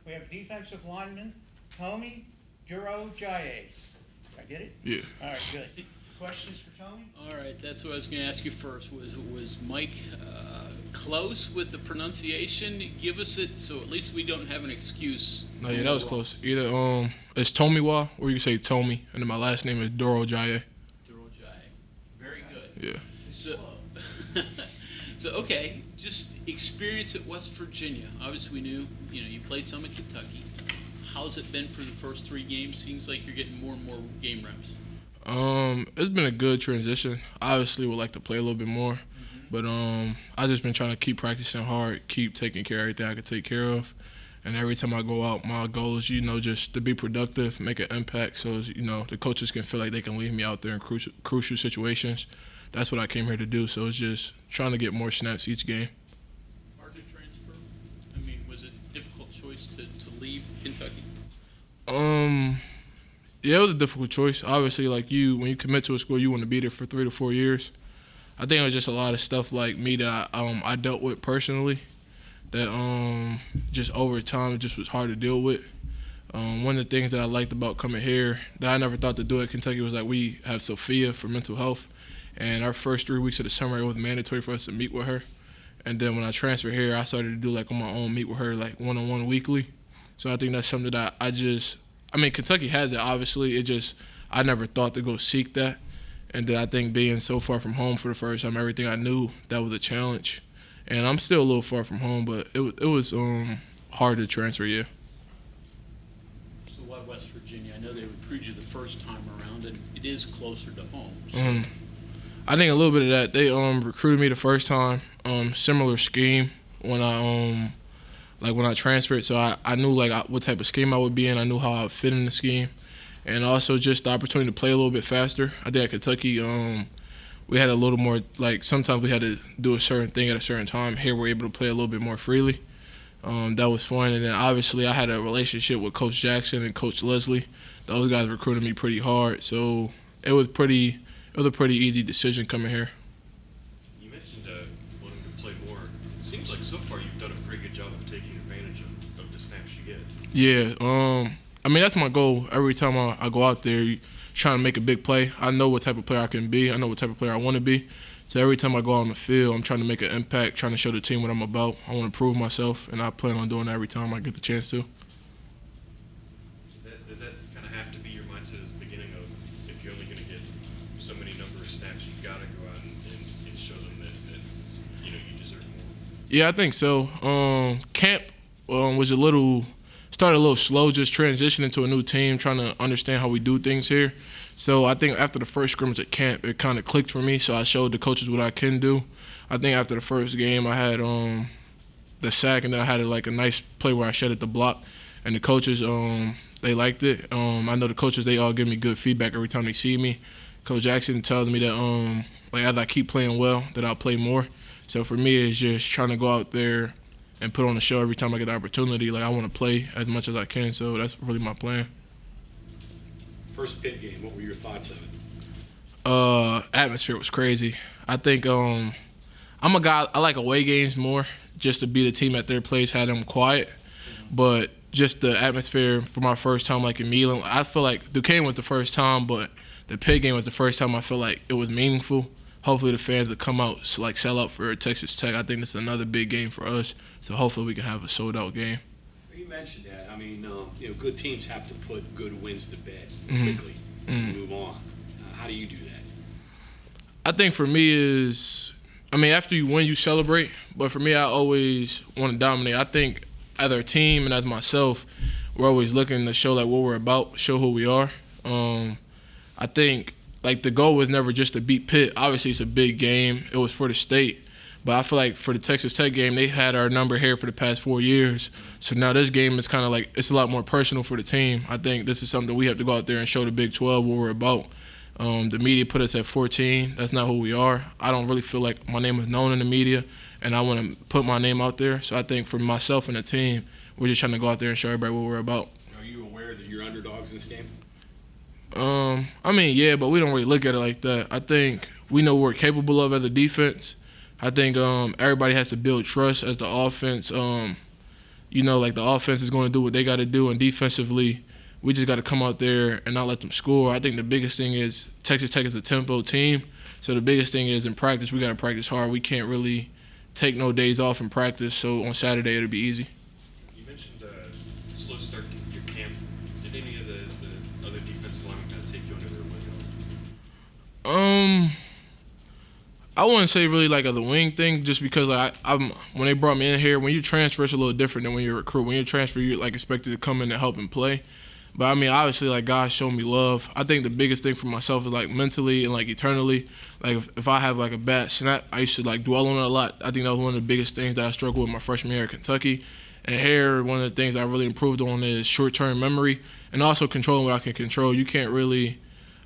We have defensive lineman, Durojaiye. Did I get it? Yeah. All right, good. Questions for Tommy? All right, that's what I was going to ask you first. Was Mike close with the pronunciation? Give us it so at least we don't have an excuse. No, yeah, that was close. Either it's Tomiwa, or you can say Tomi, and then my last name is Durojaiye. Durojaiye. Very good. Yeah. So okay, just experience at West Virginia. Obviously, we knew you played some at Kentucky. How's it been for the first 3 games? Seems like you're getting more and more game reps. It's been a good transition. Obviously, would like to play a little bit more, but I just been trying to keep practicing hard, keep taking care of everything I can take care of, and every time I go out, my goal is just to be productive, make an impact, so the coaches can feel like they can leave me out there in crucial situations. That's what I came here to do. So it's just trying to get more snaps each game. Hard to transfer? I mean, was it a difficult choice to leave Kentucky? Yeah, it was a difficult choice. Obviously, when you commit to a school, you want to be there for 3 to 4 years. I think it was just a lot of stuff like me that I dealt with personally that just over time it just was hard to deal with. One of the things that I liked about coming here that I never thought to do at Kentucky was we have Sophia for mental health. And our first 3 weeks of the summer, it was mandatory for us to meet with her. And then when I transferred here, I started to do on my own, meet with her one-on-one weekly. So I think that's something that Kentucky has it, obviously. I never thought to go seek that. And then I think being so far from home for the first time, everything I knew, that was a challenge. And I'm still a little far from home, but it was hard to transfer, yeah. So why West Virginia? I know they recruited you the first time around, and it is closer to home. So. I think a little bit of that. They recruited me the first time, similar scheme when I transferred. So I knew what type of scheme I would be in. I knew how I would fit in the scheme, and also just the opportunity to play a little bit faster. I think at Kentucky, we had a little more sometimes we had to do a certain thing at a certain time. Here we're able to play a little bit more freely. That was fun, and then obviously I had a relationship with Coach Jackson and Coach Leslie. Those guys recruited me pretty hard, so it was a pretty easy decision coming here. You mentioned wanting to play more. It seems like so far you've done a pretty good job of taking advantage of the snaps you get. Yeah, that's my goal. Every time I go out there, trying to make a big play. I know what type of player I can be. I know what type of player I want to be. So every time I go out on the field, I'm trying to make an impact, trying to show the team what I'm about. I want to prove myself, and I plan on doing that every time I get the chance to. Does that kind of have to be your mindset at the beginning of if you're only going to get so many number of snaps, you've got to go out and show them that you deserve more? Yeah, I think so. Camp was started a little slow, just transitioning to a new team, trying to understand how we do things here. So I think after the first scrimmage at camp, it kind of clicked for me. So I showed the coaches what I can do. I think after the first game, I had the sack, and then I had a nice play where I shedded the block, and the coaches they liked it. I know the coaches, they all give me good feedback every time they see me. Coach Jackson tells me that as I keep playing well, that I'll play more. So for me, it's just trying to go out there and put on a show every time I get the opportunity. I want to play as much as I can, so that's really my plan. First Pitt game, what were your thoughts of it? Atmosphere was crazy. I think I'm a guy, I like away games more, just to be the team at their place, had them quiet. But just the atmosphere for my first time in Milan, I feel like Duquesne was the first time, but the Pitt game was the first time I feel like it was meaningful. Hopefully the fans will come out, sell out for Texas Tech. I think this is another big game for us, so hopefully we can have a sold-out game. You mentioned that. Good teams have to put good wins to bed quickly and move on. How do you do that? I think for me is, after you win, you celebrate. But for me, I always want to dominate. I think as our team and as myself, we're always looking to show what we're about, show who we are. I think the goal was never just to beat Pitt. Obviously, it's a big game. It was for the state. But I feel like for the Texas Tech game, they had our number here for the past 4 years. So now this game is kind of it's a lot more personal for the team. I think this is something we have to go out there and show the Big 12 what we're about. The media put us at 14. That's not who we are. I don't really feel like my name is known in the media, and I want to put my name out there. So I think for myself and the team, we're just trying to go out there and show everybody what we're about. Are you aware that you're underdogs in this game? Yeah, but we don't really look at it like that. I think we know what we're capable of as a defense. I think everybody has to build trust as the offense. like the offense is going to do what they got to do, and defensively, we just got to come out there and not let them score. I think the biggest thing is Texas Tech is a tempo team, so the biggest thing is in practice, we got to practice hard. We can't really take no days off in practice, so on Saturday it'll be easy. You mentioned slow start to your camp. Did any of the other defensive linemen kind of take you under their wing? I wouldn't say really like the wing thing, just because I'm when they brought me in here, when you transfer, it's a little different than when you're a recruit. When you transfer, you're like expected to come in and help and play. But I mean, obviously, like God showed me love. I think the biggest thing for myself is like mentally and like eternally. Like if I have like a bad snap, I used to like dwell on it a lot. I think that was one of the biggest things that I struggled with my freshman year at Kentucky. And here, one of the things I really improved on is short-term memory and also controlling what I can control. You can't really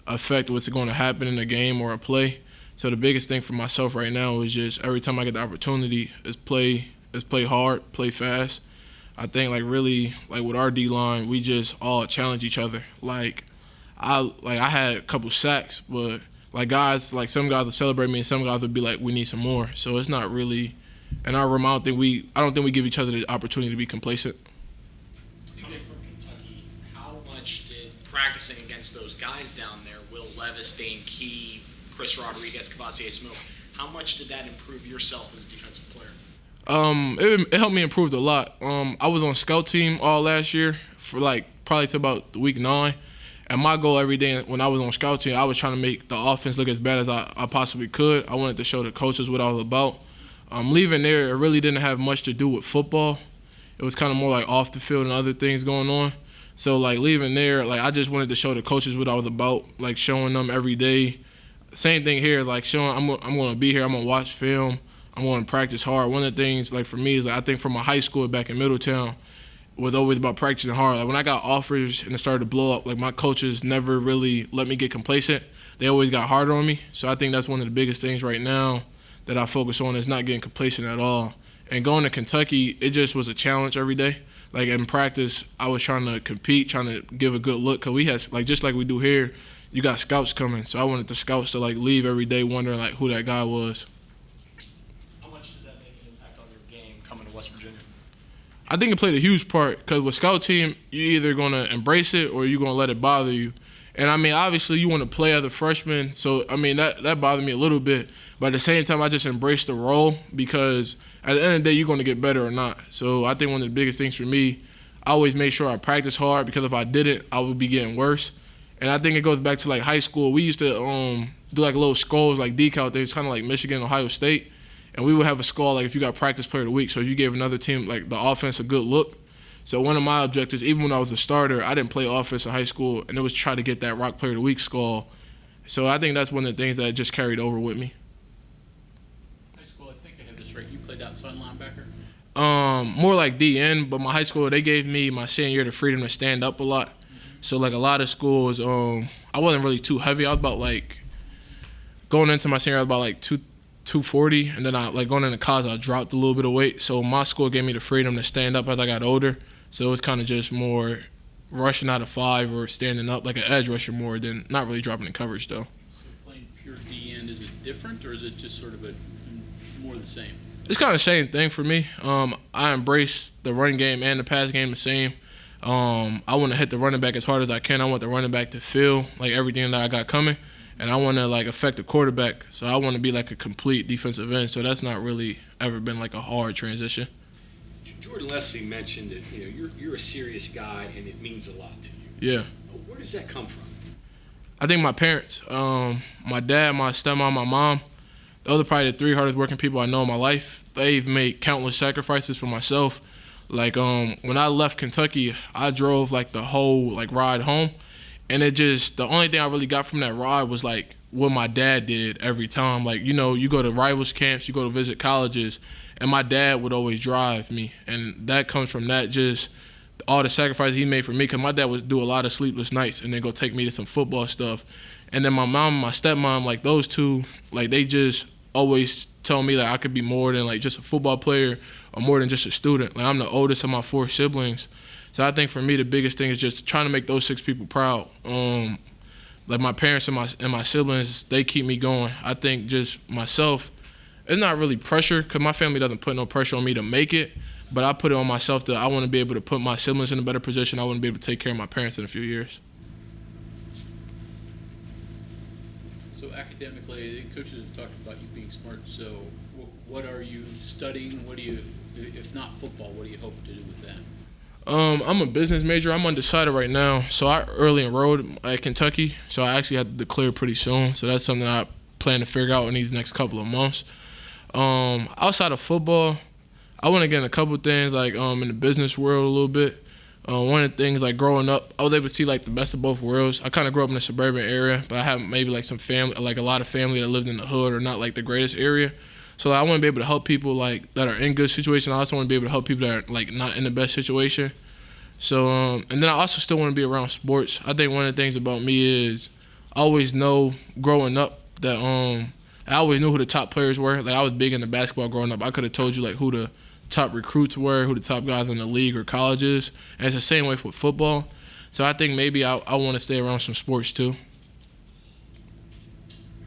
affect what's going to happen in a game or a play. So the biggest thing for myself right now is just every time I get the opportunity is play hard, play fast. I think like really like with our D-line, we just all challenge each other. Like I had a couple sacks, but like guys, like some guys will celebrate me and some guys will be like, we need some more. So it's not really, and I don't think we give each other the opportunity to be complacent. Coming from Kentucky, how much did practicing against those guys down there, Will Levis, Dane Key, Chris Rodriguez, Cavassier Smoke, how much did that improve yourself as a defensive player? It helped me improve a lot. I was on scout team all last year for like probably to about week 9. And my goal every day when I was on scout team, I was trying to make the offense look as bad as I possibly could. I wanted to show the coaches what I was about. Leaving there, it really didn't have much to do with football. It was kind of more like off the field and other things going on. So like leaving there, like I just wanted to show the coaches what I was about, like showing them every day. Same thing here, like showing I'm going to be here, I'm going to watch film, I'm going to practice hard. One of the things like for me is like, I think from my high school back in Middletown, was always about practicing hard. Like when I got offers and it started to blow up, like my coaches never really let me get complacent. They always got harder on me. So I think that's one of the biggest things right now that I focus on is not getting complacent at all. And going to Kentucky, it just was a challenge every day. Like in practice, I was trying to compete, trying to give a good look. Because we had, like just like we do here, you got scouts coming. So I wanted the scouts to like leave every day wondering like who that guy was. How much did that make an impact on your game coming to West Virginia? I think it played a huge part because with scout team, you're either going to embrace it or you're going to let it bother you. And, I mean, obviously you want to play as a freshman. So, I mean, that bothered me a little bit. But at the same time, I just embraced the role because at the end of the day, you're going to get better or not. So I think one of the biggest things for me, I always made sure I practice hard because if I didn't, I would be getting worse. And I think it goes back to, like, high school. We used to do, like, little skulls, like decal things, kind of like Michigan, Ohio State. And we would have a skull, like, if you got practice player of the week. So you gave another team, like, the offense a good look. So one of my objectives, even when I was a starter, I didn't play offense in high school, and it was try to get that Rock Player of the Week skull. So I think that's one of the things that just carried over with me. High school, I think I have this right. You played outside linebacker? More like DN, but my high school, they gave me my senior year the freedom to stand up a lot. So, like, a lot of schools, I wasn't really too heavy. I was about, like, going into my senior year, I was about, like, 240, and then going into college, I dropped a little bit of weight. So my school gave me the freedom to stand up as I got older. So it was kind of just more rushing out of 5 or standing up like an edge rusher more than not really dropping in coverage though. So playing pure D end, is it different or is it just sort of more the same? It's kind of the same thing for me. I embrace the running game and the pass game the same. I want to hit the running back as hard as I can. I want the running back to feel like everything that I got coming. And I want to, like, affect the quarterback. So I want to be, like, a complete defensive end. So that's not really ever been, like, a hard transition. Jordan Leslie mentioned that you're a serious guy and it means a lot to you. Yeah. Where does that come from? I think my parents, my dad, my stepmom, my mom, those are probably the 3 hardest working people I know in my life. They've made countless sacrifices for myself. Like, when I left Kentucky, I drove, like, the whole, like, ride home. And the only thing I really got from that ride was, like, what my dad did every time. Like, you go to rivals camps, you go to visit colleges, and my dad would always drive me. And that comes from that, just all the sacrifices he made for me, because my dad would do a lot of sleepless nights and then go take me to some football stuff. And then my mom and my stepmom, like, those two, like, they just always tell me that I could be more than, like, just a football player or more than just a student. Like, I'm the oldest of my 4 siblings. So I think for me the biggest thing is just trying to make those 6 people proud. Like my parents and my siblings, they keep me going. I think just myself, it's not really pressure because my family doesn't put no pressure on me to make it. But I put it on myself that I want to be able to put my siblings in a better position. I want to be able to take care of my parents in a few years. So academically, the coaches have talked about you being smart. So what are you studying? What do you, if not football, what do you hope to do with that? I'm a business major. I'm undecided right now. So I early enrolled at Kentucky. So I actually have to declare pretty soon. So that's something I plan to figure out in these next couple of months. Outside of football, I want to get in a couple of things like in the business world a little bit. One of the things like growing up, I was able to see like the best of both worlds. I kind of grew up in a suburban area, but I have maybe like some family, like a lot of family that lived in the hood or not like the greatest area. So I want to be able to help people like that are in good situations. I also want to be able to help people that are like not in the best situation. So and then I also still want to be around sports. I think one of the things about me is I always know growing up that I always knew who the top players were. Like I was big into basketball growing up. I could have told you like who the top recruits were, who the top guys in the league or colleges. And it's the same way for football. So I think maybe I want to stay around some sports too.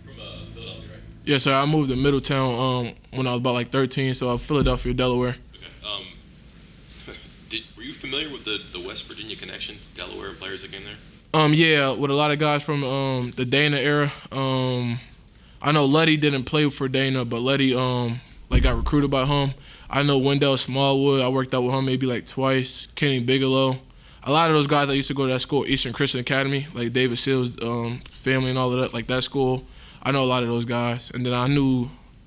You're from Philadelphia, right? Yeah, so I moved to Middletown when I was about like 13, so I'm Philadelphia, Delaware. Okay. Were you familiar with the West Virginia connection to Delaware and players that came there? Yeah, with a lot of guys from the Dana era. I know Letty didn't play for Dana, but Letty like got recruited by him. I know Wendell Smallwood. I worked out with him maybe like twice. Kenny Bigelow. A lot of those guys that used to go to that school, Eastern Christian Academy, like David Seals' family and all of that, like that school. I know a lot of those guys. And then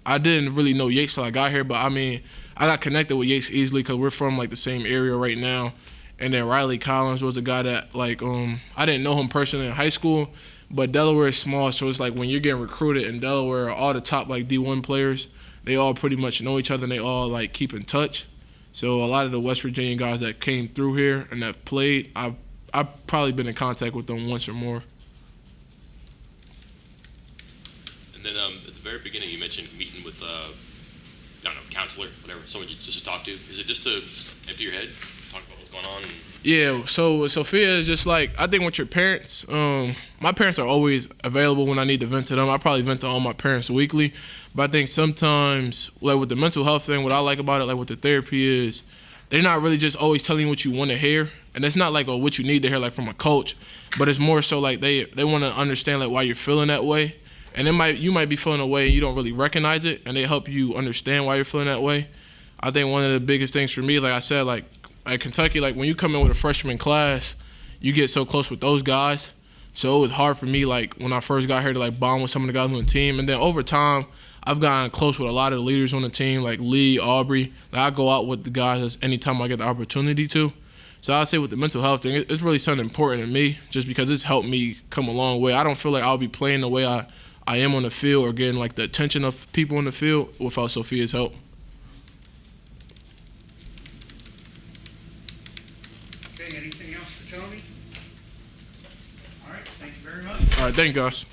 I didn't really know Yates till I got here, but I mean, I got connected with Yates easily because we're from like the same area right now. And then Riley Collins was a guy that like I didn't know him personally in high school, but Delaware is small, so it's like when you're getting recruited in Delaware, all the top like D1 players, they all pretty much know each other and they all like keep in touch. So a lot of the West Virginia guys that came through here and that played, I've probably been in contact with them once or more. And then at the very beginning, you mentioned meeting with, I don't know, counselor, whatever, someone just to talk to. Is it just to empty your head, talk about what's going on? Yeah, so Sophia is just like, I think with your parents, my parents are always available when I need to vent to them. I probably vent to all my parents weekly. But I think sometimes, like with the mental health thing, what I like about it, like with the therapy is, they're not really just always telling you what you want to hear. And it's not like what you need to hear like from a coach, but it's more so like they want to understand like why you're feeling that way. And you might be feeling a way and you don't really recognize it, and they help you understand why you're feeling that way. I think one of the biggest things for me, like I said, like at Kentucky, like when you come in with a freshman class, you get so close with those guys. So it was hard for me, like when I first got here, to like bond with some of the guys on the team. And then over time, I've gotten close with a lot of the leaders on the team, like Lee, Aubrey. Like I go out with the guys anytime I get the opportunity to. So I'd say with the mental health thing, it's really something important to me, just because it's helped me come a long way. I don't feel like I'll be playing the way I am on the field or getting like the attention of people in the field without Sophia's help. Okay, anything else for Tony? All right, thank you very much. All right, thank you, guys.